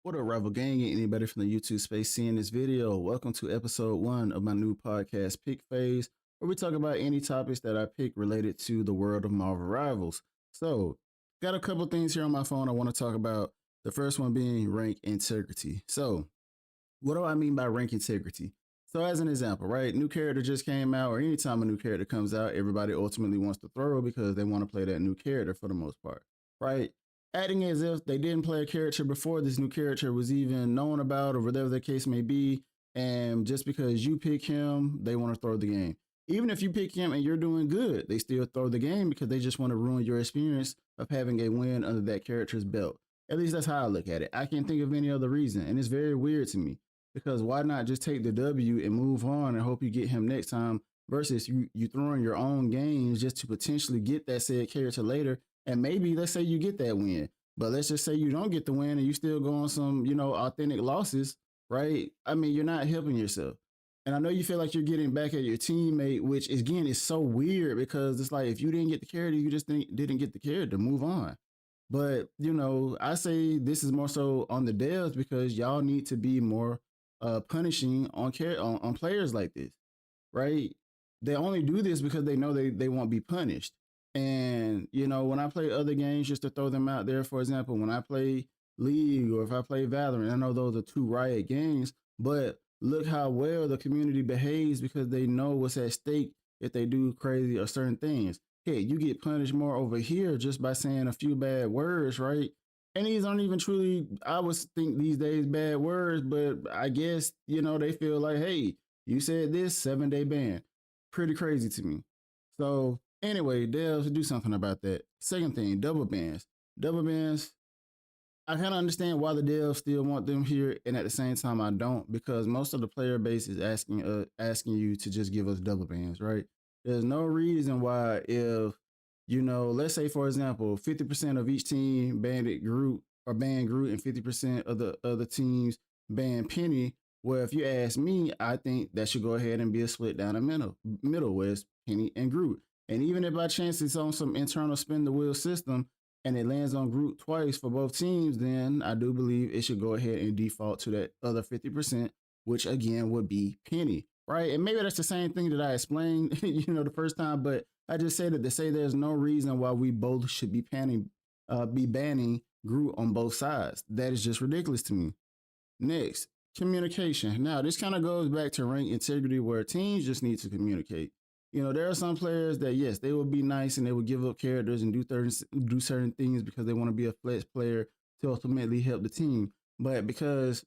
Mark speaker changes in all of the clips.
Speaker 1: What up, Rival Gang? Anybody from the YouTube space seeing this video? Welcome to episode 1 of my new podcast, Pick Phase, where we talk about any topics that I pick related to the world of Marvel Rivals. So, got a couple things here on my phone I want to talk about. The first one being rank integrity. So, what do I mean by rank integrity? So, as an example, right, new character just came out, or anytime a new character comes out, everybody ultimately wants to throw because they want to play that new character for the most part, right? Acting as if they didn't play a character before this new character was even known about, or whatever the case may be. And just because you pick him, they want to throw the game. Even if you pick him and you're doing good, they still throw the game because they just want to ruin your experience of having a win under that character's belt. At least that's how I look at it. I can't think of any other reason. And it's very weird to me because why not just take the W and move on and hope you get him next time versus you throwing your own games just to potentially get that said character later, and maybe let's say you get that win, but let's just say you don't get the win and you still go on some, authentic losses, right? I mean, you're not helping yourself. And I know you feel like you're getting back at your teammate, which again is so weird because it's like if you didn't get the character, you just didn't get the character, move on. But I say this is more so on the devs because y'all need to be more punishing on players like this, right? They only do this because they know they won't be punished. And when I play other games, just to throw them out there, for example, when I play League or if I play Valorant, I know those are two Riot games, but look how well the community behaves because they know what's at stake if they do crazy or certain things. Hey, you get punished more over here just by saying a few bad words, right? And these aren't even truly, I would think these days, bad words, but I guess, they feel like, hey, you said this, 7-day ban. Pretty crazy to me. So, anyway, devs do something about that. Second thing, double bans. Double bans, I kind of understand why the devs still want them here, and at the same time, I don't, because most of the player base is asking you to just give us double bans, right? There's no reason why if let's say for example, 50% of each team banned Groot or banned Groot, and 50% of the other teams banned Penny. Well, if you ask me, I think that should go ahead and be a split down the middle where it's Penny and Groot. And even if by chance it's on some internal spin the wheel system, and it lands on Groot twice for both teams, then I do believe it should go ahead and default to that other 50%, which again would be Penny, right? And maybe that's the same thing that I explained, the first time, but I just said it to say there's no reason why we both should be banning Groot on both sides. That is just ridiculous to me. Next, communication. Now, this kind of goes back to rank integrity where teams just need to communicate. There are some players that, yes, they will be nice and they will give up characters and do certain things because they want to be a flex player to ultimately help the team. But because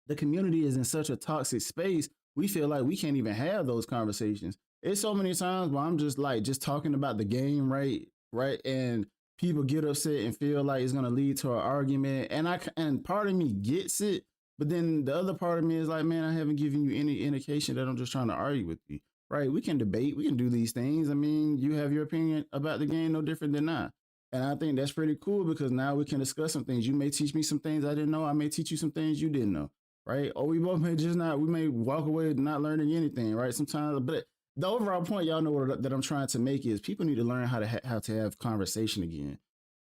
Speaker 1: the community is in such a toxic space, we feel like we can't even have those conversations. It's so many times where I'm just talking about the game, right? Right. And people get upset and feel like it's gonna lead to an argument. And part of me gets it, but then the other part of me is like, man, I haven't given you any indication that I'm just trying to argue with you. Right. We can debate, we can do these things. I mean, you have your opinion about the game no different than I. And I think that's pretty cool because now we can discuss some things. You may teach me some things I didn't know. I may teach you some things you didn't know, right? Or we both may just not, we may walk away not learning anything, right? Sometimes, but the overall point, y'all know that I'm trying to make is people need to learn how to have conversation again.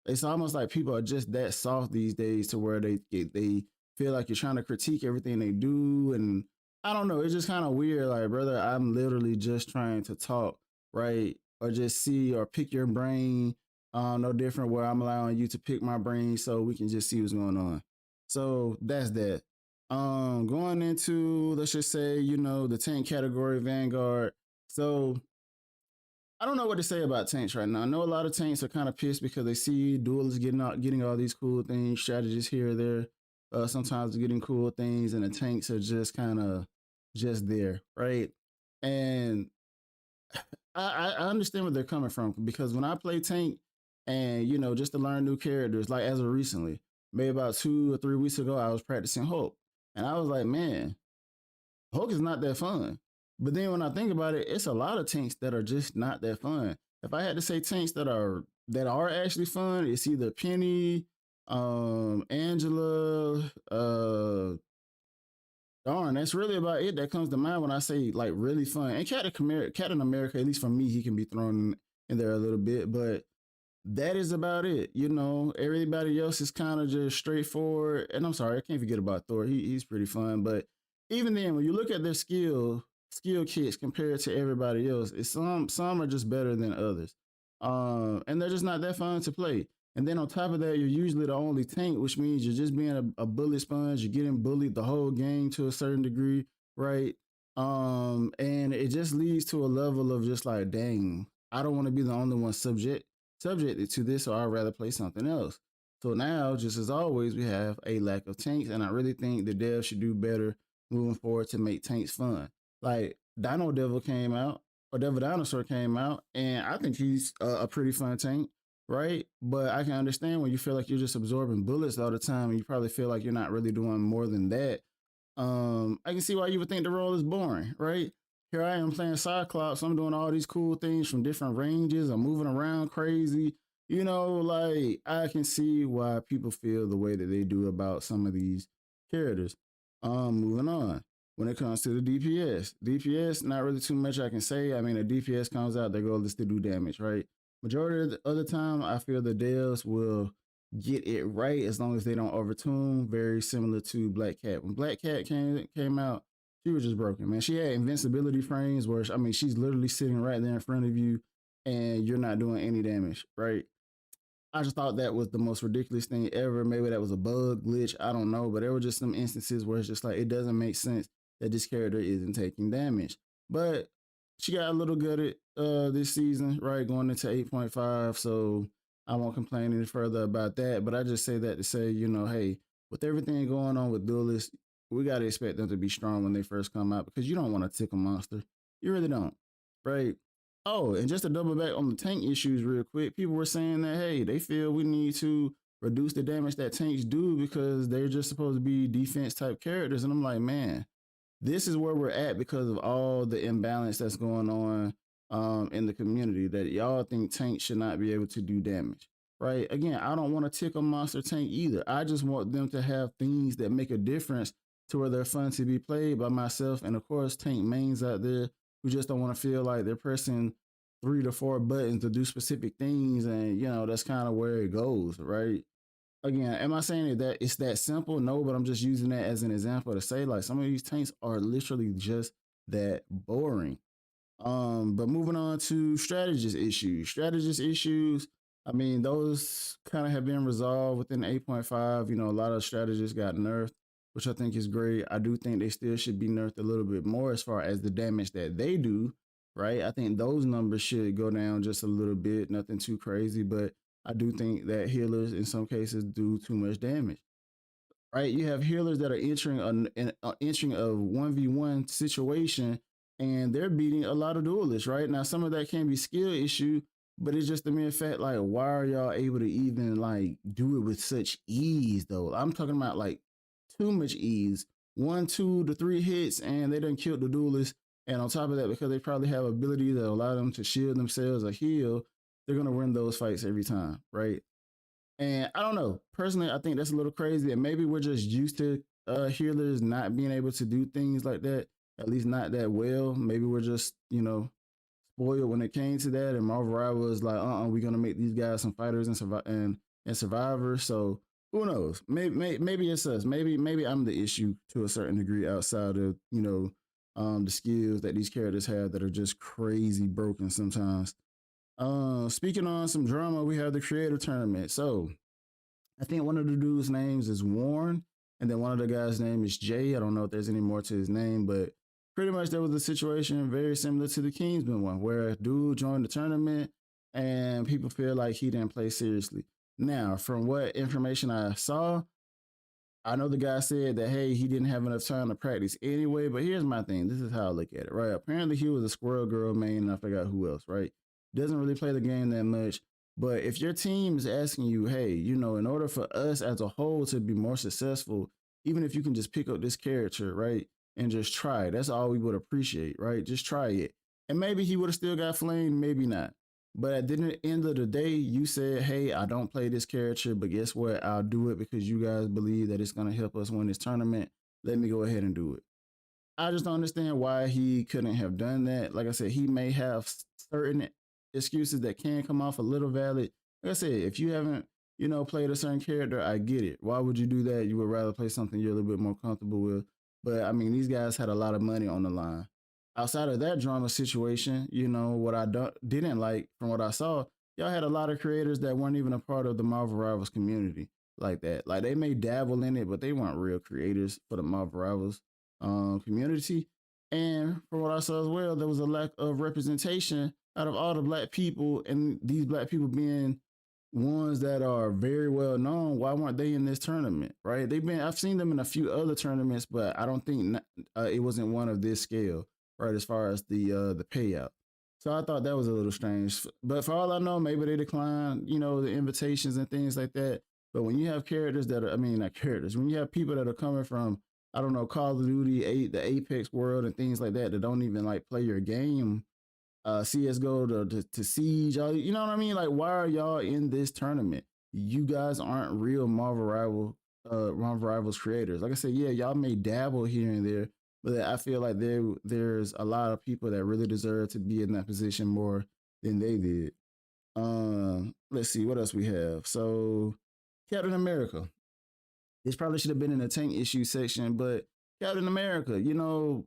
Speaker 1: It's almost like people are just that soft these days to where they feel like you're trying to critique everything they do, and I don't know. It's just kind of weird. Like, brother, I'm literally just trying to talk, right? Or just see or pick your brain. No different where I'm allowing you to pick my brain so we can just see what's going on. So that's that. Going into, let's just say, the tank category, Vanguard. So I don't know what to say about tanks right now. I know a lot of tanks are kind of pissed because they see duelists getting all these cool things, strategies here or there. Sometimes getting cool things, and the tanks are just kind of just there, right? And I understand where they're coming from because when I play tank, and just to learn new characters, like as of recently, maybe about 2 or 3 weeks ago, I was practicing Hulk, and I was like, man, Hulk is not that fun. But then when I think about it, it's a lot of tanks that are just not that fun. If I had to say tanks that are actually fun, it's either Penny, Angela, darn, that's really about it that comes to mind when I say like really fun. And Captain America, at least for me, he can be thrown in there a little bit, but that is about it. You know, everybody else is kind of just straightforward. And I'm sorry, I can't forget about Thor. He's pretty fun. But even then, when you look at their skill kits compared to everybody else, it's some are just better than others. And they're just not that fun to play. And then on top of that, you're usually the only tank, which means you're just being a bullet sponge. You're getting bullied the whole game to a certain degree, right? And it just leads to a level of just like, dang, I don't want to be the only one subjected to this, so I'd rather play something else. So now, just as always, we have a lack of tanks, and I really think the devs should do better moving forward to make tanks fun. Like Dino Devil came out, or Devil Dinosaur came out, and I think he's a pretty fun tank, right? But I can understand when you feel like you're just absorbing bullets all the time, and you probably feel like you're not really doing more than that. I can see why you would think the role is boring, right? Here I am playing Cyclops. I'm doing all these cool things from different ranges. I'm moving around crazy. You know, like I can see why people feel the way that they do about some of these characters. Moving on. When it comes to the DPS, not really too much I can say. I mean, a DPS comes out, their goal is to do damage, right? Majority of the other time, I feel the devs will get it right as long as they don't overtune. Very similar to Black Cat. When Black Cat came out, she was just broken, man. She had invincibility frames where I mean she's literally sitting right there in front of you, and you're not doing any damage, right? I just thought that was the most ridiculous thing ever. Maybe that was a bug glitch. I don't know, but there were just some instances where it's just like it doesn't make sense that this character isn't taking damage. But she got a little good at this season, right? Going into 8.5, so I won't complain any further about that. But I just say that to say, you know, hey, with everything going on with duelists, we gotta expect them to be strong when they first come out because you don't want to tickle monster. You really don't, right? Oh, and just to double back on the tank issues real quick, people were saying that hey, they feel we need to reduce the damage that tanks do because they're just supposed to be defense type characters. And I'm like, man, this is where we're at because of all the imbalance that's going on in the community that y'all think tanks should not be able to do damage. Right? Again, I don't want to tickle monster tank either. I just want them to have things that make a difference to where they're fun to be played by myself and of course tank mains out there who just don't want to feel like they're pressing 3 to 4 buttons to do specific things, and you know that's kind of where it goes, right? Again, am I saying that it's that simple? No, but I'm just using that as an example to say like some of these tanks are literally just that boring. But moving on to strategist issues. Strategist issues, I mean, those kind of have been resolved within 8.5. You know, a lot of strategists got nerfed, which I think is great. I do think they still should be nerfed a little bit more as far as the damage that they do, right? I think those numbers should go down just a little bit, nothing too crazy, but I do think that healers in some cases do too much damage, right? You have healers that are entering a 1v1 situation and they're beating a lot of duelists, right? Now, some of that can be skill issue, but it's just the mere fact, like, why are y'all able to even like do it with such ease though? I'm talking about like too much ease. 1, 2 to 3 hits, and they done killed the duelist. And on top of that, because they probably have ability that allow them to shield themselves or heal, they're gonna win those fights every time, right? And I don't know. Personally, I think that's a little crazy. And maybe we're just used to healers not being able to do things like that, at least not that well. Maybe we're just, you know, spoiled when it came to that. And Marvel Rival was like, we're gonna make these guys some fighters and survivors. So who knows? Maybe it's us. Maybe I'm the issue to a certain degree outside of, you know, the skills that these characters have that are just crazy broken sometimes. Speaking on some drama, we have the creator tournament. So I think one of the dudes' names is Warren, and then one of the guys' name is Jay. I don't know if there's any more to his name, but pretty much there was a situation very similar to the Kingsman one, where a dude joined the tournament and people feel like he didn't play seriously. Now, from what information I saw, I know the guy said that hey, he didn't have enough time to practice anyway. But here's my thing: this is how I look at it, right? Apparently, he was a Squirrel Girl main, and I forgot who else, right? Doesn't really play the game that much. But if your team is asking you, hey, you know, in order for us as a whole to be more successful, even if you can just pick up this character, right, and just try it, that's all we would appreciate, right? Just try it, and maybe he would have still got flamed, maybe not. But at the end of the day, you said, hey, I don't play this character, but guess what? I'll do it because you guys believe that it's going to help us win this tournament. Let me go ahead and do it. I just don't understand why he couldn't have done that. Like I said, he may have certain excuses that can come off a little valid. like I said, if you haven't, played a certain character, I get it. Why would you do that? You would rather play something you're a little bit more comfortable with. But I mean, these guys had a lot of money on the line. Outside of that drama situation, what I didn't like from what I saw, y'all had a lot of creators that weren't even a part of the Marvel Rivals community like that. Like they may dabble in it, but they weren't real creators for the Marvel Rivals community. And from what I saw as well, there was a lack of representation out of all the black people, and these black people being ones that are very well known. Why weren't they in this tournament? Right? I've seen them in a few other tournaments, but I don't think it wasn't one of this scale. Right, as far as the payout. So I thought that was a little strange. But for all I know, maybe they declined, the invitations and things like that. But when you have characters that are, I mean, not characters, when you have people that are coming from, I don't know, Call of Duty, the Apex world and things like that don't even like play your game, CS:GO to Siege, you know what I mean? Like, why are y'all in this tournament? You guys aren't real Marvel Rivals creators. Like I said, yeah, y'all may dabble here and there, but I feel like there's a lot of people that really deserve to be in that position more than they did. Let's see what else we have. So, Captain America. This probably should have been in the tank issue section, but Captain America, he didn't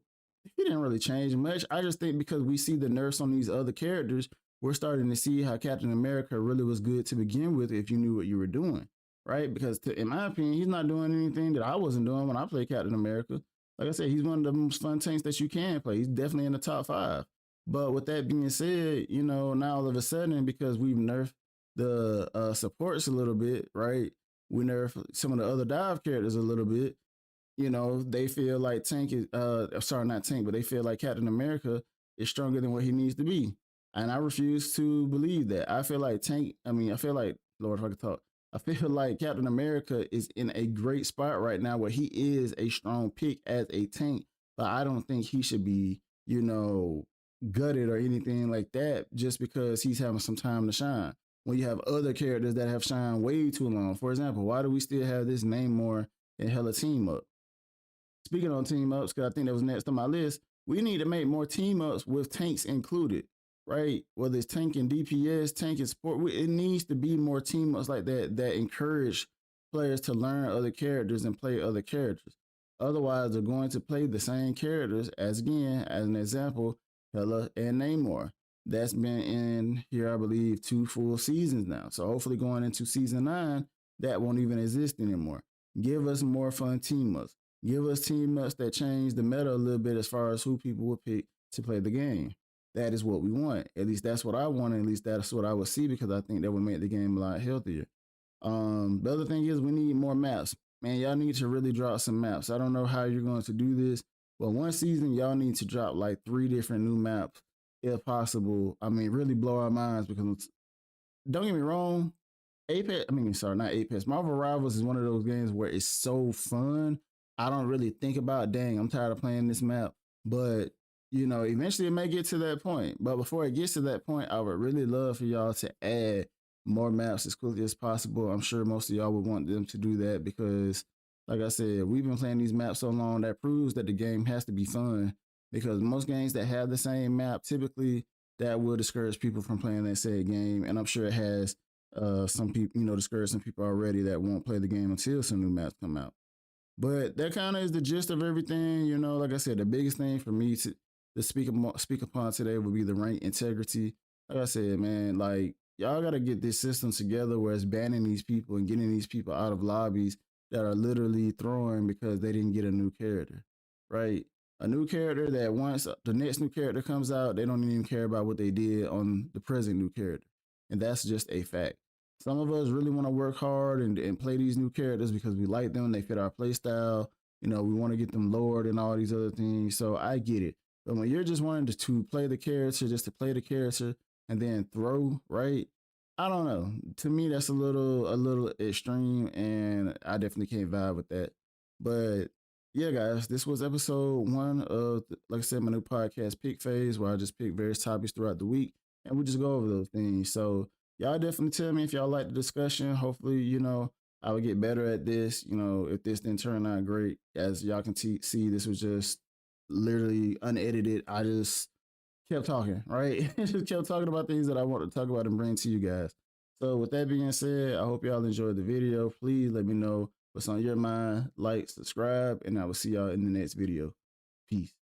Speaker 1: really change much. I just think because we see the nerfs on these other characters, we're starting to see how Captain America really was good to begin with if you knew what you were doing, right? Because in my opinion, he's not doing anything that I wasn't doing when I played Captain America. Like I said, he's one of the most fun tanks that you can play. He's definitely in the top 5. But with that being said, now all of a sudden, because we've nerfed the supports a little bit, right? We nerf some of the other dive characters a little bit. They feel like Tank is sorry, not Tank, but they feel like Captain America is stronger than what he needs to be. And I refuse to believe that. I feel like I feel like, Lord, if I could talk, I feel like Captain America is in a great spot right now where he is a strong pick as a tank, but I don't think he should be, gutted or anything like that just because he's having some time to shine. When you have other characters that have shined way too long. For example, why do we still have this Namor and Hella team up? Speaking on team ups, because I think that was next on my list, we need to make more team ups with tanks included, right? Whether it's tank and DPS, tank and support, it needs to be more team ups like that that encourage players to learn other characters and play other characters. Otherwise, they're going to play the same characters as, again, as an example, Hela and Namor. That's been in here, I believe, 2 full seasons now. So hopefully going into season 9, that won't even exist anymore. Give us more fun team ups. Give us team ups that change the meta a little bit as far as who people would pick to play the game. That is what we want. At least that's what I want. At least that's what I would see because I think that would make the game a lot healthier. The other thing is we need more maps. Man, y'all need to really drop some maps. I don't know how you're going to do this, but one season y'all need to drop like 3 different new maps if possible. I mean, really blow our minds because don't get me wrong, Apex, I mean, sorry, not Apex. Marvel Rivals is one of those games where it's so fun. I don't really think about, dang, I'm tired of playing this map. But, eventually it may get to that point. But before it gets to that point, I would really love for y'all to add more maps as quickly as possible. I'm sure most of y'all would want them to do that because, like I said, we've been playing these maps so long that proves that the game has to be fun. Because most games that have the same map, typically that will discourage people from playing that said game. And I'm sure it has some people, discourage some people already that won't play the game until some new maps come out. But that kind of is the gist of everything. Like I said, the biggest thing for me to speak upon today would be the rank integrity. Like I said, man, like y'all got to get this system together where it's banning these people and getting these people out of lobbies that are literally throwing because they didn't get a new character, right? A new character that once the next new character comes out, they don't even care about what they did on the present new character. And that's just a fact. Some of us really want to work hard and play these new characters because we like them, they fit our play style. We want to get them lowered and all these other things. So I get it. But when you're just wanting to play the character, just to play the character and then throw, right? I don't know. To me, that's a little extreme, and I definitely can't vibe with that. But yeah, guys, this was episode 1 of, like I said, my new podcast, Pick Phase, where I just pick various topics throughout the week, and we just go over those things. So y'all definitely tell me if y'all like the discussion. Hopefully, I would get better at this. If this didn't turn out great, as y'all can see, this was just literally unedited. I just kept talking, right? Just kept talking about things that I want to talk about and bring to you guys. So with that being said, I hope y'all enjoyed the video. Please let me know what's on your mind. Like, subscribe, and I will see y'all in the next video. Peace.